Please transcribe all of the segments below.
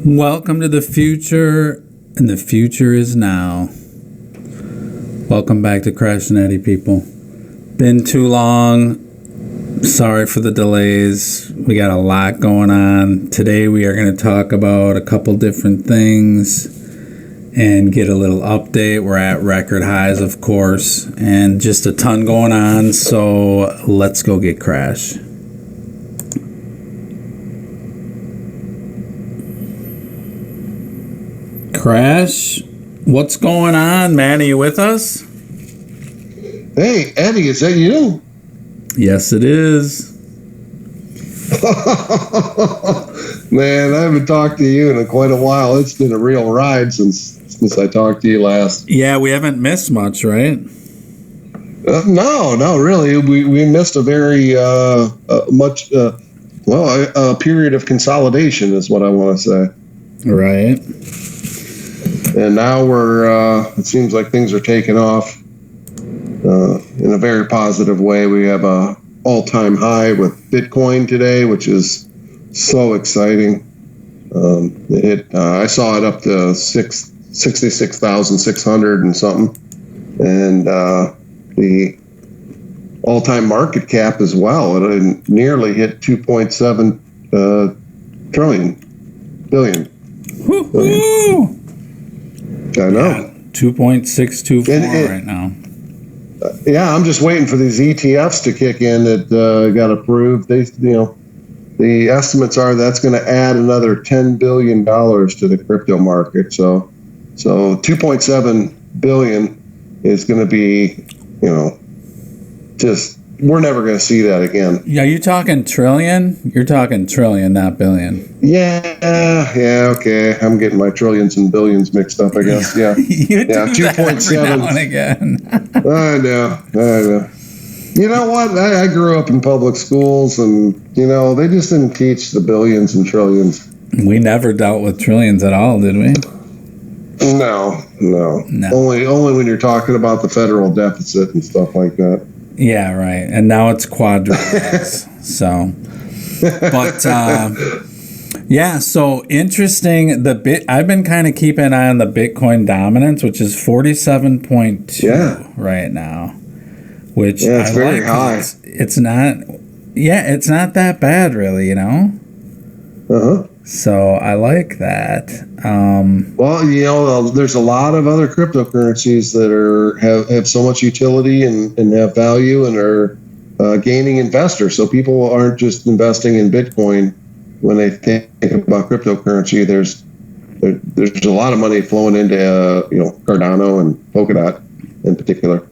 Welcome to the future, and the future is now. Welcome back to Crash and Edy, people. Been too long. Sorry for the delays. We got a lot going on. Today we are going to talk about a couple different things and get a little update. We're at record highs, of course, and just a ton going on. So let's go get Crash. Crash, what's going on, man? Are you with us? Hey, Edy, is that you? Yes, it is. Man, I haven't talked to you in quite a while. It's been a real ride since I talked to you last. Yeah, we haven't missed much, right? No, really. We missed a very a period of consolidation is what I want to say. Right. And now it seems like things are taking off in a very positive way. We have a all-time high with Bitcoin today, which is so exciting. I saw it up to 66,600 and something. And the all-time market cap as well. It nearly hit 2.7 billion. Woo-hoo! I know. Yeah, 2.624 right now. Yeah, I'm just waiting for these ETFs to kick in that got approved. The estimates are that's going to add another $10 billion to the crypto market. So 2.7 billion is going to be, just, we're never going to see that again. Yeah, you talking trillion? You're talking trillion, not billion. Yeah, okay. I'm getting my trillions and billions mixed up, I guess. Yeah. You do 2.7 now and again. I know. You know what? I grew up in public schools, and, they just didn't teach the billions and trillions. We never dealt with trillions at all, did we? No. Only when you're talking about the federal deficit and stuff like that. Yeah, right. And now it's quadrillions. So, but yeah, so interesting. I've been kind of keeping an eye on the Bitcoin dominance, which is 47.2 right now. Which it's very high. It's not that bad, really. So I like that. Well, there's a lot of other cryptocurrencies that have so much utility and have value and are gaining investors. So people aren't just investing in Bitcoin when they think about cryptocurrency. There's a lot of money flowing into Cardano and Polkadot in particular.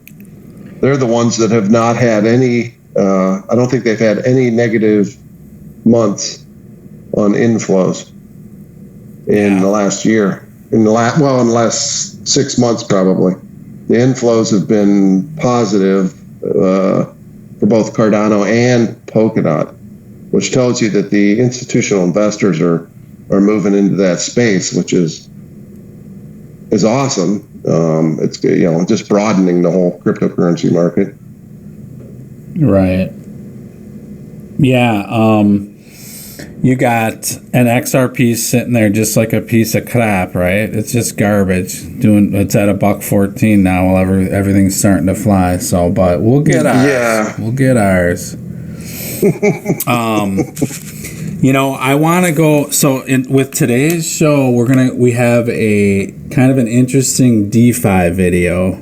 They're the ones that have not had any. I don't think they've had any negative months on inflows in the last year. In the last 6 months probably. The inflows have been positive for both Cardano and Polkadot, which tells you that the institutional investors are moving into that space, which is awesome. It's just broadening the whole cryptocurrency market. Right. Yeah. You got an XRP sitting there just like a piece of crap, right? It's just garbage. It's at $1.14 now while everything's starting to fly. So, but we'll get ours. Yeah. We'll get ours. I want to go. So, with today's show, we have a kind of an interesting DeFi video.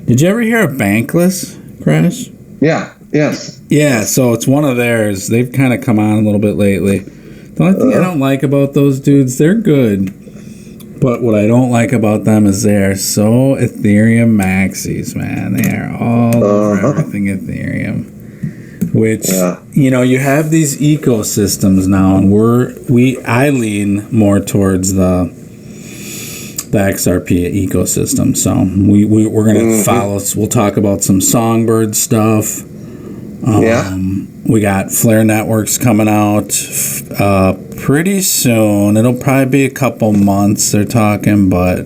Did you ever hear of Bankless, Crash? Yeah. Yes. Yeah, so it's one of theirs. They've kind of come on a little bit lately. The only thing I don't like about those dudes, they're good. But what I don't like about them is they're so Ethereum maxis, man. They are all over everything Ethereum. Which, you have these ecosystems now, and I lean more towards the XRP ecosystem. So we're going to follow. We'll talk about some Songbird stuff. We got Flare Networks coming out pretty soon. It'll probably be a couple months, they're talking, but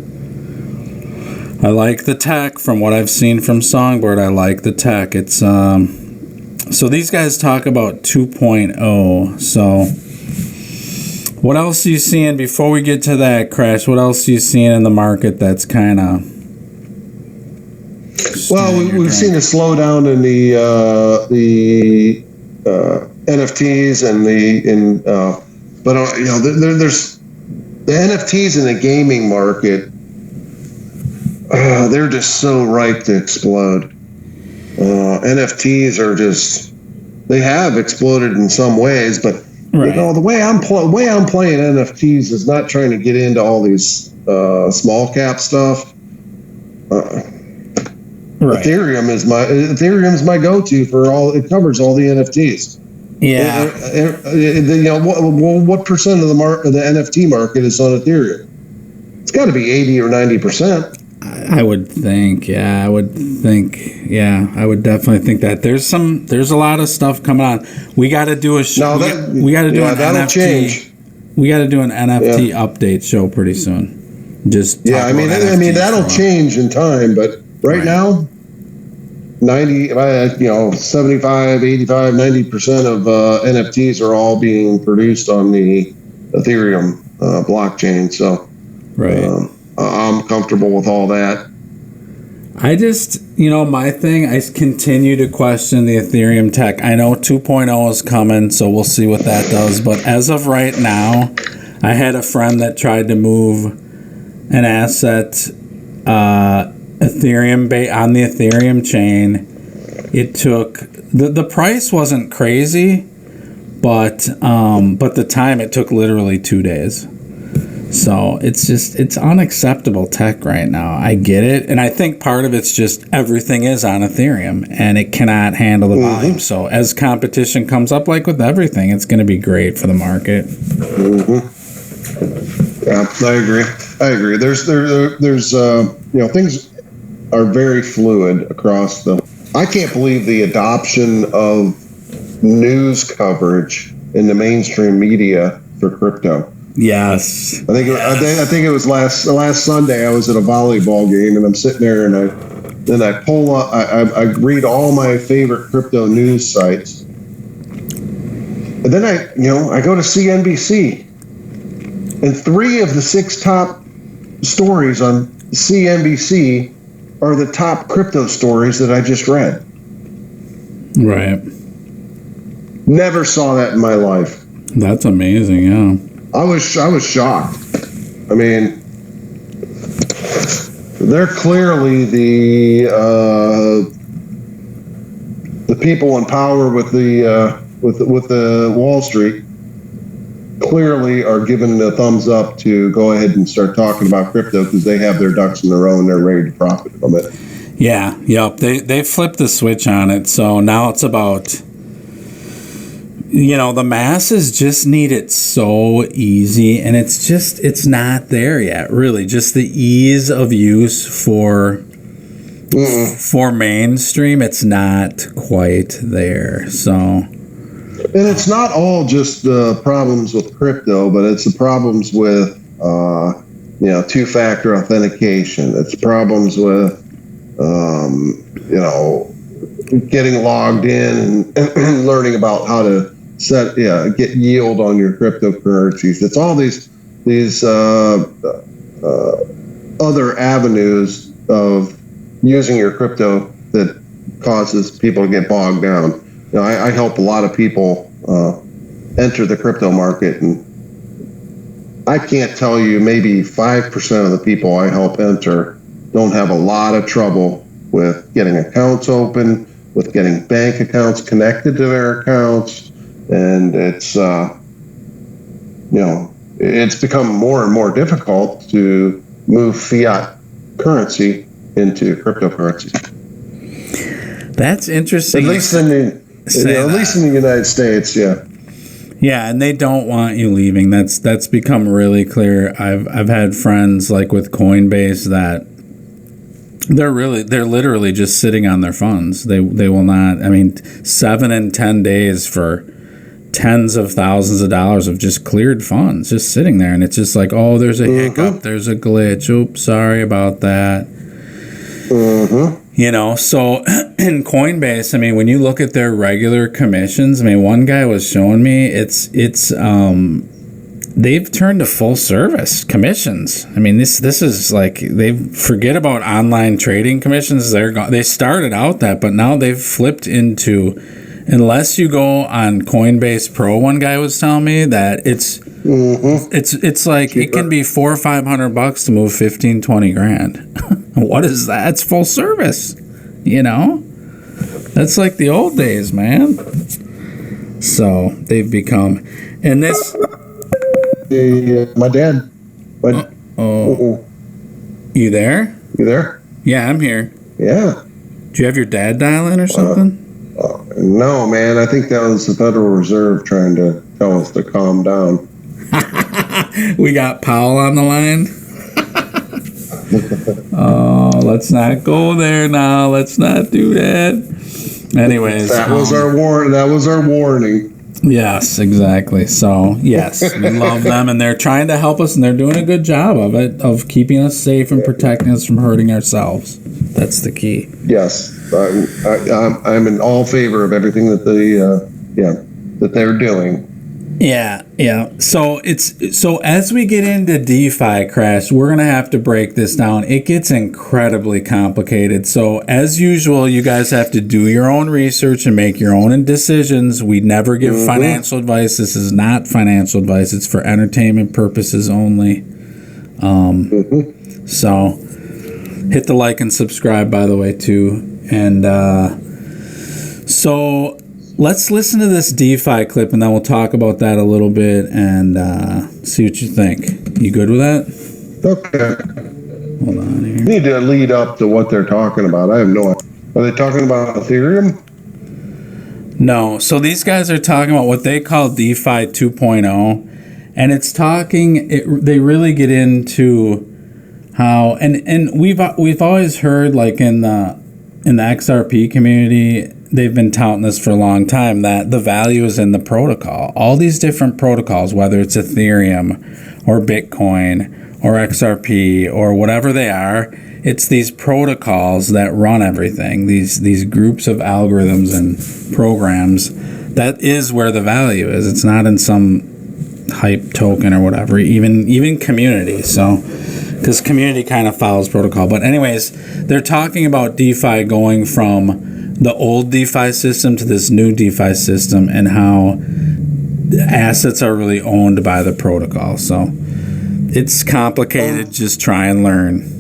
I like the tech. From what I've seen from Songbird, I like the tech. It's so these guys talk about 2.0. So what else are you seeing before we get to that, Crash? What else are you seeing in the market that's kind of... Well, we've seen a slowdown in the NFTs and there's the NFTs in the gaming market. They're just so ripe to explode. NFTs are they have exploded in some ways, but right. The way I'm playing NFTs is not trying to get into all these small cap stuff. Right. Ethereum's my go-to for all. It covers all the NFTs. Yeah. What percent of the NFT market is on Ethereum? It's got to be 80 or 90%. I would think. Yeah, I would definitely think that there's a lot of stuff coming on. We got to do a show. We got to do an that'll NFT. Change. We got to do an NFT update show pretty soon. That'll change in time, but. Right now, 75, 85, 90% of NFTs are all being produced on the Ethereum blockchain. So I'm comfortable with all that. I just, my thing, I continue to question the Ethereum tech. I know 2.0 is coming, so we'll see what that does. But as of right now, I had a friend that tried to move an asset Ethereum on the Ethereum chain. It took the price wasn't crazy, but the time it took literally 2 days. So it's unacceptable tech right now. I get it, and I think part of it's just everything is on Ethereum and it cannot handle the volume. So as competition comes up, like with everything, it's going to be great for the market. Yeah, I agree. There's things are very fluid across I can't believe the adoption of news coverage in the mainstream media for crypto. Yes. I think it was last Sunday. I was at a volleyball game and I'm sitting there and I pull up. I read all my favorite crypto news sites, and then I go to CNBC, and 3 of the 6 top stories on CNBC are the top crypto stories that I just read. Right. Never saw that in my life. That's amazing. Yeah. I was shocked. I mean, they're clearly the people in power with the Wall Street clearly are giving the thumbs up to go ahead and start talking about crypto because they have their ducks in a row and they're ready to profit from it. Yeah. Yep. They flipped the switch on it. So now it's about. The masses just need it so easy, and it's not there yet, really. Just the ease of use for mainstream, it's not quite there. So, and it's not all just the problems with crypto, but it's the problems with two-factor authentication. It's problems with getting logged in and learning about how to get yield on your cryptocurrencies. It's all these other avenues of using your crypto that causes people to get bogged down. I help a lot of people enter the crypto market, and I can't tell you, maybe 5% of the people I help enter don't have a lot of trouble with getting accounts open, with getting bank accounts connected to their accounts. And it's it's become more and more difficult to move fiat currency into cryptocurrency. That's interesting. At least in the United States, yeah. Yeah, and they don't want you leaving. That's become really clear. I've had friends like with Coinbase that They're literally just sitting on their funds. They will not. I mean, 7 and 10 days for tens of thousands of dollars of just cleared funds, just sitting there, and it's just like, oh, there's a hiccup, there's a glitch. Oops, sorry about that. You know, so in Coinbase, I mean, when you look at their regular commissions, I mean, one guy was showing me they've turned to full service commissions. I mean, this is like, they forget about online trading commissions. They started out that, but now they've flipped into, unless you go on Coinbase Pro, one guy was telling me that it's like cheaper. It can be $400 or $500 to move 15-20 grand. What is that? It's full service, you know? That's like the old days, man. So they've become, and this. My dad. You there? You there? Yeah, I'm here. Yeah. Do you have your dad dial in or something? No, man. I think that was the Federal Reserve trying to tell us to calm down. We got Powell on the line. Oh, let's not go there now. Let's not do that. Anyways, that was our warning. Yes, exactly. So, yes, we love them, and they're trying to help us, and they're doing a good job of it, of keeping us safe and protecting us from hurting ourselves. That's the key. Yes, I'm in all favor of everything that they're doing. Yeah. So as we get into DeFi, Crash, we're going to have to break this down. It gets incredibly complicated. So as usual, you guys have to do your own research and make your own decisions. We never give financial advice. This is not financial advice. It's for entertainment purposes only. So hit the like and subscribe, by the way, too. And so let's listen to this DeFi clip, and then we'll talk about that a little bit and see what you think. You good with that? Okay. Hold on here. You need to lead up to what they're talking about. I have no idea. Are they talking about Ethereum? No. So these guys are talking about what they call DeFi 2.0, and it's talking. They really get into how, and we've always heard, like in the XRP community, they've been touting this for a long time, that the value is in the protocol. All these different protocols, whether it's Ethereum or Bitcoin or XRP or whatever they are, it's these protocols that run everything. These groups of algorithms and programs, that is where the value is. It's not in some hype token or whatever, even community. So, because community kind of follows protocol. But anyways, they're talking about DeFi going from the old DeFi system to this new DeFi system, and how assets are really owned by the protocol. So it's complicated. Just try and learn.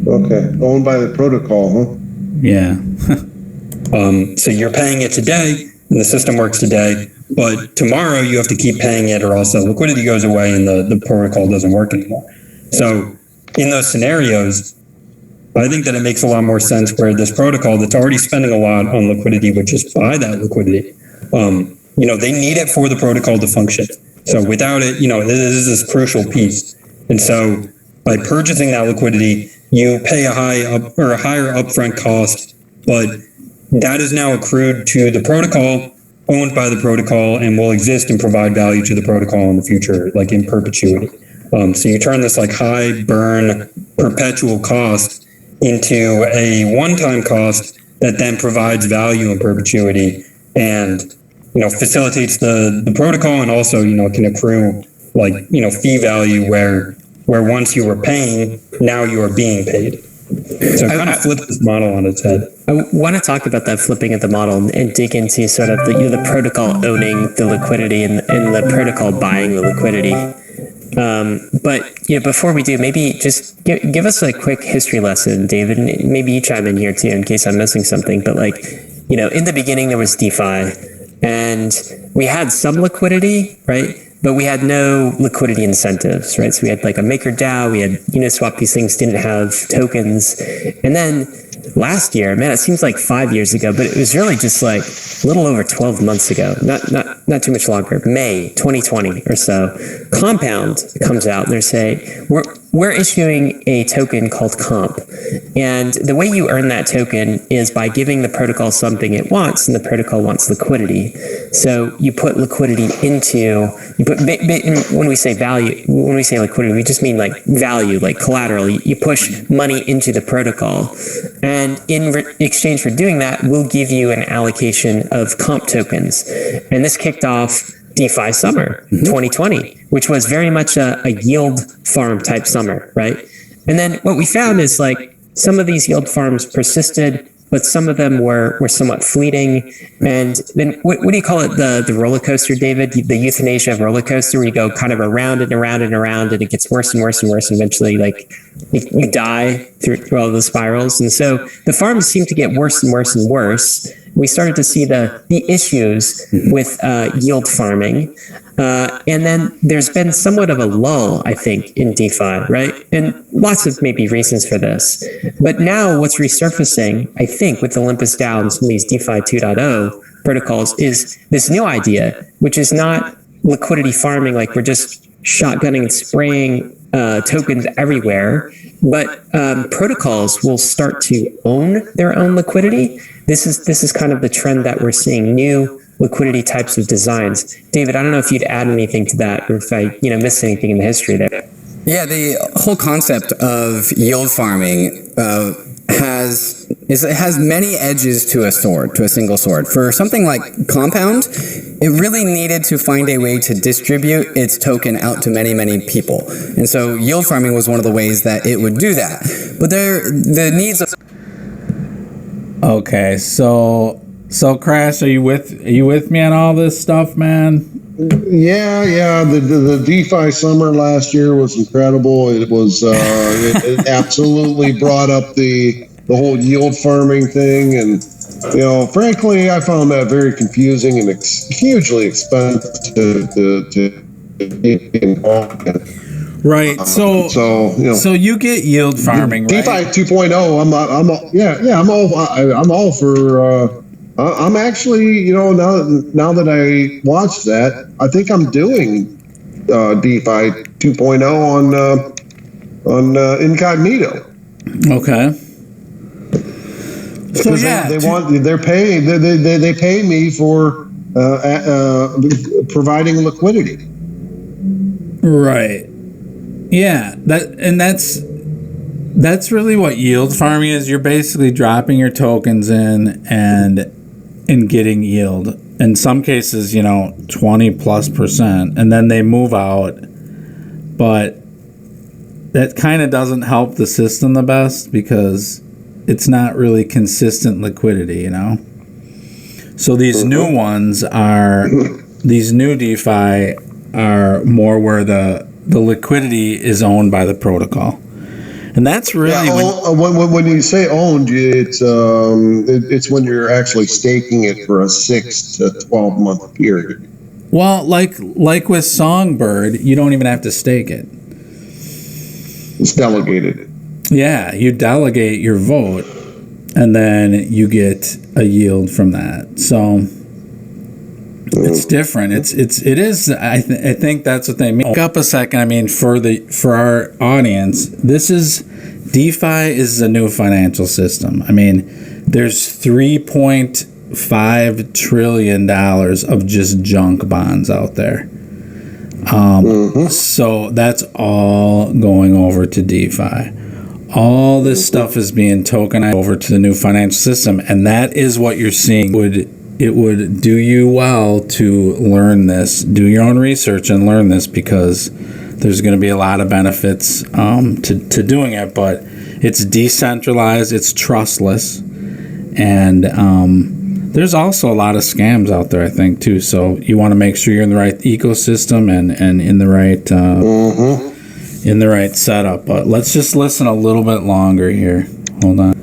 Okay. Owned by the protocol, huh? Yeah. So you're paying it today, and the system works today, but tomorrow you have to keep paying it, or else the liquidity goes away and the protocol doesn't work anymore. So in those scenarios, I think that it makes a lot more sense where this protocol that's already spending a lot on liquidity would just buy that liquidity. They need it for the protocol to function. So without it, this is this crucial piece. And so by purchasing that liquidity, you pay a higher upfront cost, but that is now accrued to the protocol, owned by the protocol, and will exist and provide value to the protocol in the future, like in perpetuity. So you turn this like high burn perpetual cost into a one-time cost that then provides value in perpetuity, and facilitates the protocol, and also can accrue fee value where once you were paying, now you are being paid. So kind of flip this model on its head. I want to talk about that flipping of the model and dig into sort of the protocol owning the liquidity and the protocol buying the liquidity. But before we do, maybe just give us a quick history lesson, David, and maybe you chime in here too in case I'm missing something. But in the beginning there was DeFi, and we had some liquidity, right? But we had no liquidity incentives, right? So we had like a MakerDAO, we had Uniswap. These things didn't have tokens, and then last year. Man, it seems like 5 years ago, but it was really just like a little over 12 months ago. Not too much longer. May 2020 or so. Compound comes out and they're saying, we're issuing a token called Comp. And the way you earn that token is by giving the protocol something it wants, and the protocol wants liquidity. So you put liquidity when we say value, when we say liquidity, we just mean like value, like collateral. You push money into the protocol. And in exchange for doing that, we'll give you an allocation of Comp tokens. And this kicked off DeFi summer 2020, which was very much a yield farm type summer, right? And then what we found is like some of these yield farms persisted, but some of them were somewhat fleeting. And then what do you call it? The roller coaster, David? The euthanasia of roller coaster, where you go kind of around and around and around, and it gets worse and worse and worse. And eventually, like you die through all the spirals. And so the farms seem to get worse and worse and worse. We started to see the issues with yield farming. And then there's been somewhat of a lull, I think, in DeFi, right? And lots of maybe reasons for this. But now what's resurfacing, I think, with Olympus DAO and some of these DeFi 2.0 protocols is this new idea, which is not liquidity farming, like we're just shotgunning and spraying tokens everywhere, but protocols will start to own their own liquidity. This is kind of the trend that we're seeing, new liquidity types of designs. David, I don't know if you'd add anything to that, or if I missed anything in the history there. Yeah, the whole concept of yield farming has many edges to a sword, to a single sword. For something like Compound, it really needed to find a way to distribute its token out to many, many people. And so yield farming was one of the ways that it would do that. But the needs of... Okay, so Crash, are you with me on all this stuff, man? Yeah. The DeFi summer last year was incredible. It was it absolutely brought up the whole yield farming thing, and frankly, I found that very confusing and hugely expensive to be involved in. Right. So you get yield farming, DeFi right? 2.0. I'm all for. I'm actually, now that I watched that, I think I'm doing DeFi 2.0 on incognito. Okay. So they pay me for providing liquidity. Right. Yeah. That's really what yield farming is. You're basically dropping your tokens in and getting yield. In some cases, 20+%, and then they move out. But that kind of doesn't help the system the best because it's not really consistent liquidity, So these new ones these new DeFi are more where the liquidity is owned by the protocol. And that's really when you say owned, it's when you're actually staking it for a 6 to 12 month period. Well, like with Songbird, you don't even have to stake it. It's delegated. Yeah, you delegate your vote, and then you get a yield from that. So it's different. It is. I think that's what they mean. Back up a second. I mean, for our audience, DeFi is a new financial system. I mean, there's $3.5 trillion of just junk bonds out there. So that's all going over to DeFi. All this stuff is being tokenized over to the new financial system, and that is what you're seeing. It would do you well to learn this, do your own research and learn this, because there's going to be a lot of benefits to doing it. But it's decentralized, it's trustless, and there's also a lot of scams out there, I think, too. So you want to make sure you're in the right ecosystem and in the right in the right setup. But let's just listen a little bit longer here. Hold on.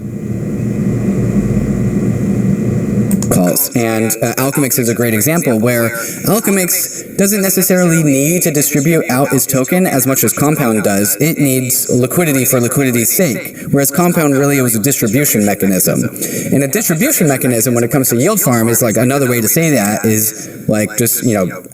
And Alchemix is a great example where Alchemix doesn't necessarily need to distribute out its token as much as Compound does. It needs liquidity for liquidity's sake, whereas Compound really was a distribution mechanism. And a distribution mechanism when it comes to yield farm is like another way to say that is like just,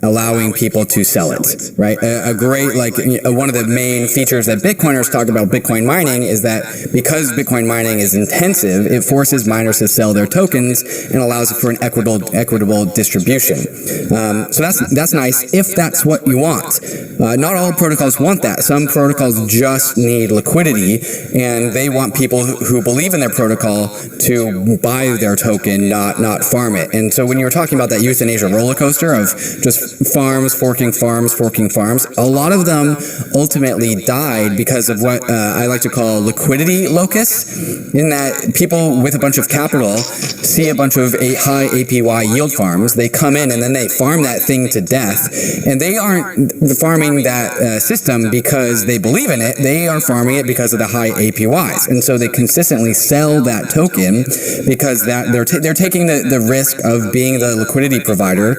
allowing people to sell it, right? A great, like one of the main features that Bitcoiners talk about Bitcoin mining is that because Bitcoin mining is intensive, it forces miners to sell their tokens and allows for an equitable distribution. So that's nice if that's what you want. Not all protocols want that. Some protocols just need liquidity, and they want people who believe in their protocol to buy their token, not farm it. And so when you were talking about that euthanasia roller coaster of just farms, forking farms, a lot of them ultimately died because of what I like to call liquidity locus, in that people with a bunch of capital see a bunch of high APY yield farms, they come in and then they farm that thing to death, and they aren't farming that system because they believe in it, they are farming it because of the high APYs, and so they consistently sell that token because they're taking the risk of being the liquidity provider,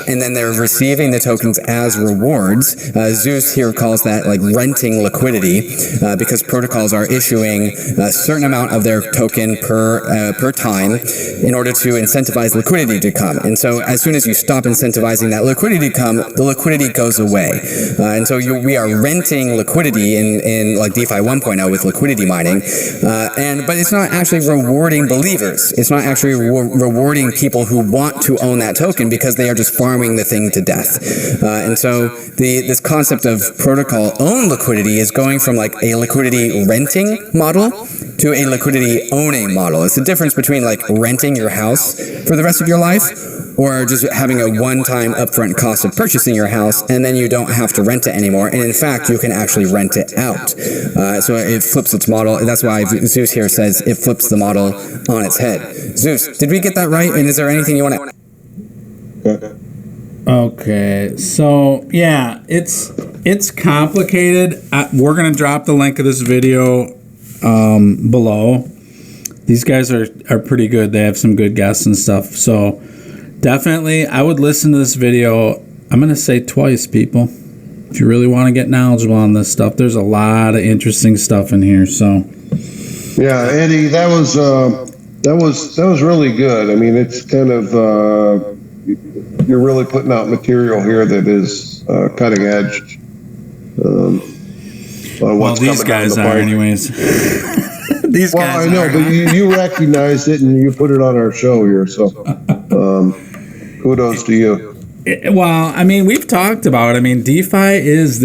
and then they're receiving the tokens as rewards. Zeus here calls that like renting liquidity, because protocols are issuing a certain amount of their token per time in order to incentivize liquidity to come. And so as soon as you stop incentivizing that liquidity to come, the liquidity goes away. And so we are renting liquidity in like DeFi 1.0 with liquidity mining, but it's not actually rewarding believers. It's not actually rewarding people who want to own that token because they are just farming the thing to death. And so this concept of protocol owned liquidity is going from like a liquidity renting model to a liquidity owning model. It's the difference between like renting your house for the rest of your life or just having a one-time upfront cost of purchasing your house, and then you don't have to rent it anymore. And in fact, you can actually rent it out. So it flips its model. That's why Zeus here says it flips the model on its head. Zeus, did we get that right? And is there anything you want to... Okay, so yeah, it's complicated. We're gonna drop the link of this video below. These guys are pretty good. They have some good guests and stuff. So definitely, I would listen to this video. I'm gonna say twice, people. If you really want to get knowledgeable on this stuff, there's a lot of interesting stuff in here. So yeah, Eddie, that was really good. I mean, it's kind of you're really putting out material here that is cutting edge. Well, these guys are, anyways. These guys. I know, but you recognized it and you put it on our show here, so kudos to you. Well, I mean, we've talked about it. I mean, DeFi is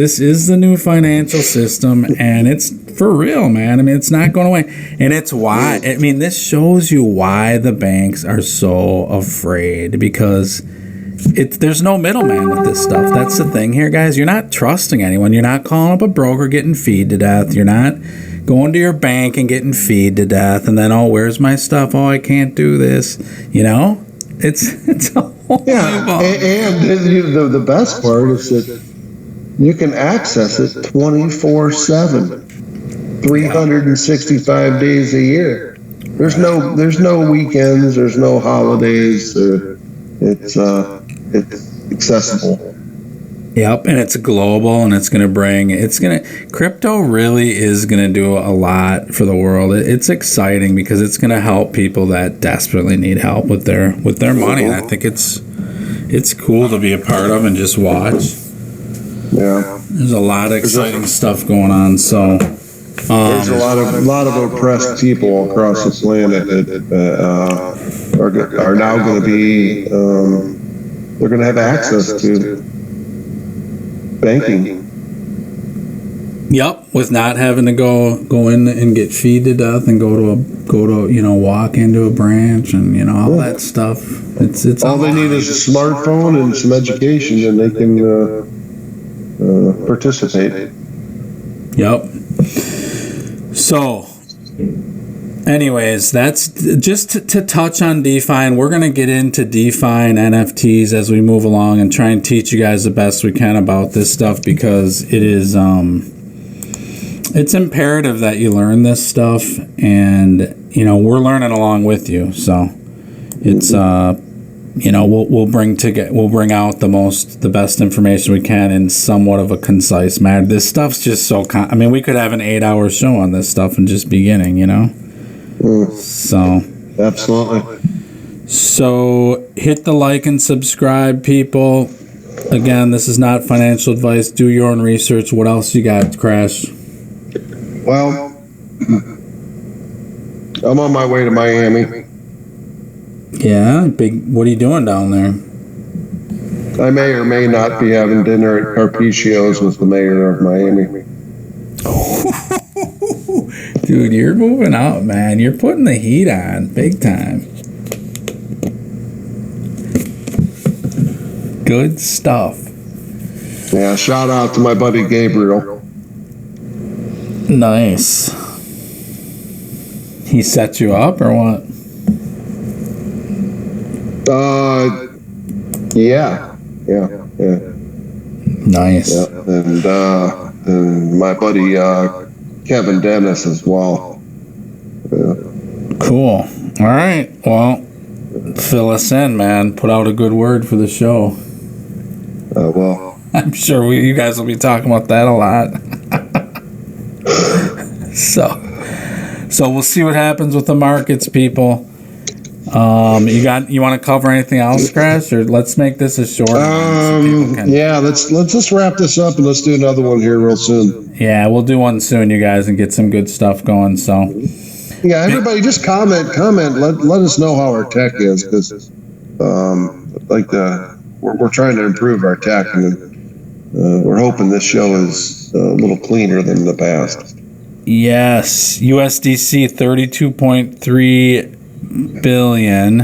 the new financial system, and it's for real, man. I mean, it's not going away. And it's why, I mean, this shows you why the banks are so afraid, because there's no middleman with this stuff. That's the thing here, guys. You're not trusting anyone. You're not calling up a broker getting feed to death. You're not going to your bank and getting feed to death. And then, oh, where's my stuff? Oh, I can't do this. It's a whole and the best part is that you can access it 24/7, 365 days a year. There's no weekends. There's no holidays. It's accessible. Yep, and it's global, and crypto really is going to do a lot for the world. It's exciting because it's going to help people that desperately need help with their money, and I think it's cool to be a part of and just watch. Yeah, there's a lot of exciting stuff going on. So there's a lot of oppressed people across the planet that are now going to be they're going to have access to banking. Yep, with not having to go in and get feed to death and go to walk into a branch and all that stuff. It's all they need is a smartphone and some education, and they can participate. Yep. So, anyways, that's just to touch on DeFi, and we're going to get into DeFi and NFTs as we move along and try and teach you guys the best we can about this stuff, because it is it's imperative that you learn this stuff, and we're learning along with you. So it's we'll bring out the best information we can in somewhat of a concise manner. This stuff's just so we could have an 8-hour show on this stuff and just beginning, So absolutely. So hit the like and subscribe, people. Again, this is not financial advice. Do your own research. What else you got, Crash? Well, I'm on my way to Miami. Yeah, what are you doing down there? I may or may not be having dinner at Carpicio's with the mayor of Miami. Dude, you're moving out, man. You're putting the heat on big time. Good stuff. Yeah, shout out to my buddy Gabriel. Nice. He set you up or what? Yeah. Nice. Yeah. And my buddy Kevin Dennis as well. Yeah. Cool. All right. Well, fill us in, man. Put out a good word for the show. Well, I'm sure you guys will be talking about that a lot. So we'll see what happens with the markets, people. You want to cover anything else, Crash, or let's make this a short one? Yeah, let's just wrap this up and let's do another one here real soon. Yeah, we'll do one soon, you guys, and get some good stuff going. So yeah, everybody just comment. Let us know how our tech is, because we're trying to improve our tech, and we're hoping this show is a little cleaner than the past. Yes, USDC 32.3 billion.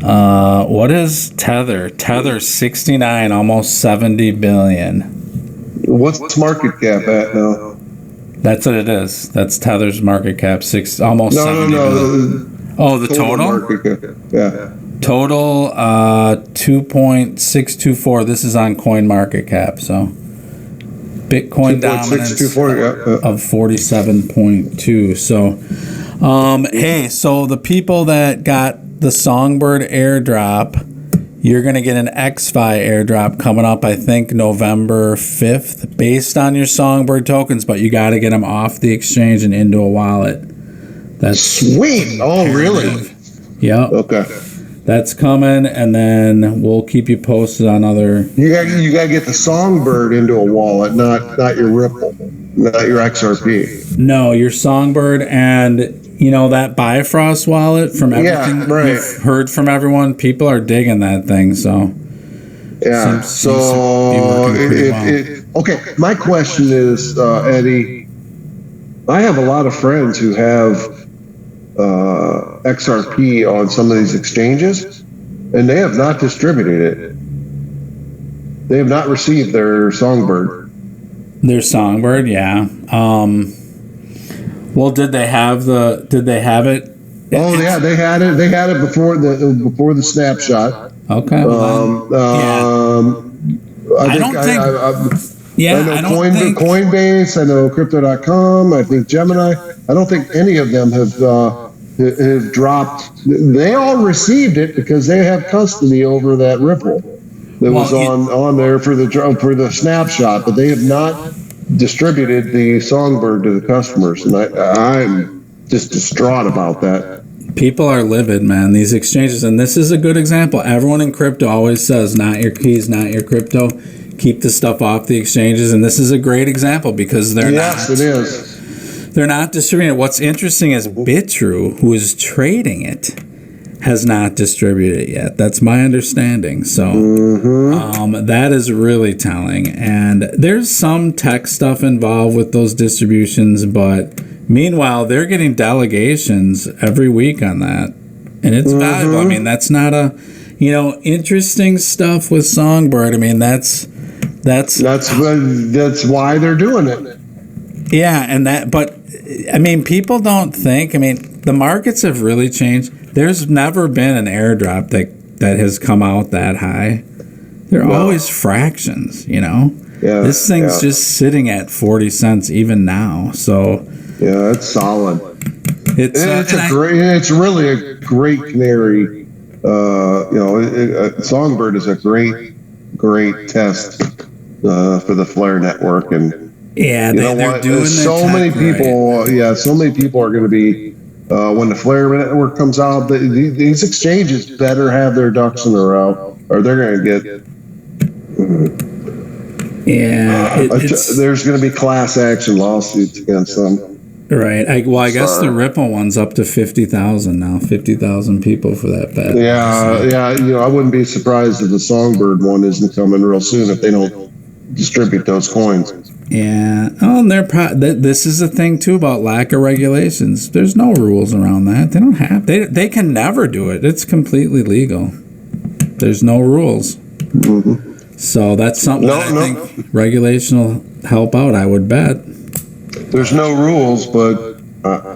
What is Tether? Tether 69, almost 70 billion. What's market cap at now? That's what it is. That's Tether's market cap, almost 70 billion. Oh, the total? Market cap. Yeah. Total 2.624. This is on Coin Market Cap, so Bitcoin dominance of 47.2. So hey, so the people that got the Songbird airdrop, you're going to get an XFi airdrop coming up, I think, November 5th, based on your Songbird tokens, but you got to get them off the exchange and into a wallet. That's sweet. Oh, really? Yeah. Okay. That's coming, and then we'll keep you posted on other. You got to get the Songbird into a wallet, not your Ripple, not your XRP. No, your Songbird, and that Bifrost wallet. From everything we've heard from everyone, people are digging that thing. So yeah. Okay, my question is, Eddie, I have a lot of friends who have XRP on some of these exchanges, and they have not distributed it. They have not received their Songbird. Their Songbird, yeah. Well, did they have it? Oh yeah, they had it. They had it before the snapshot. Okay. Well, I don't think. I know Coinbase. I know Crypto.com. I think Gemini. I don't think any of them have dropped. They all received it because they have custody over that Ripple that was on there for the snapshot, but they have not distributed the Songbird to the customers, and I'm just distraught about that. People are livid, man. These exchanges, and this is a good example. Everyone in crypto always says, "Not your keys, not your crypto. Keep the stuff off the exchanges," and this is a great example because they're not. Yes, it is. They're not distributing it. What's interesting is Bitrue, who is trading it, has not distributed it yet. That's my understanding. So that is really telling. And there's some tech stuff involved with those distributions, but meanwhile, they're getting delegations every week on that. And it's valuable. I mean, that's not interesting stuff with Songbird. I mean, that's why they're doing it. Yeah, but I mean, people don't think. I mean, the markets have really changed. There's never been an airdrop that has come out that high. They're always fractions, Yeah. This thing's just sitting at 40 cents even now. So yeah, it's solid. It's really a great canary Songbird is a great test for the Flare network, and Yeah, they're doing their so many tech people. right. Yeah, so many people are going to be when the Flare network comes out. These exchanges better have their ducks in a row, or they're going to get. Yeah, there's going to be class action lawsuits against them. Right. I guess the Ripple one's up to 50,000 now. 50,000 people for that bet. Yeah. I wouldn't be surprised if the Songbird one isn't coming real soon if they don't distribute those coins. Yeah. Oh, and this is the thing too about lack of regulations. There's no rules around that. They don't have. They can never do it. It's completely legal. There's no rules. Mm-hmm. So that's something I think regulation will help out. I would bet. There's no rules, but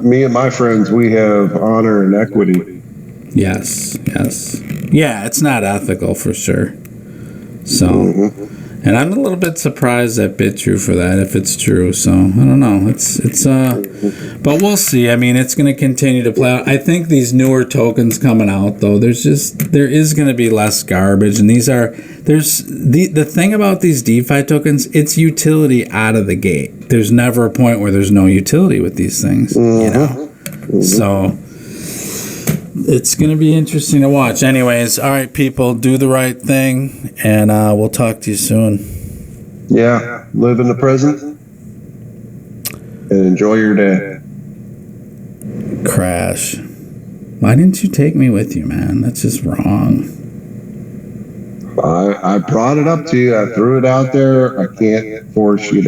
me and my friends, we have honor and equity. Yes. Yeah, it's not ethical for sure. So, and I'm a little bit surprised at BitTrue for that, if it's true. So, I don't know. But we'll see. I mean, it's going to continue to play out. I think these newer tokens coming out, though, there is going to be less garbage. And the thing about these DeFi tokens, it's utility out of the gate. There's never a point where there's no utility with these things, you know? So it's going to be interesting to watch. Anyways, all right, people, do the right thing, and we'll talk to you soon. Yeah, live in the present and enjoy your day. Crash. Why didn't you take me with you, man? That's just wrong. I brought it up to you. I threw it out there. I can't force you to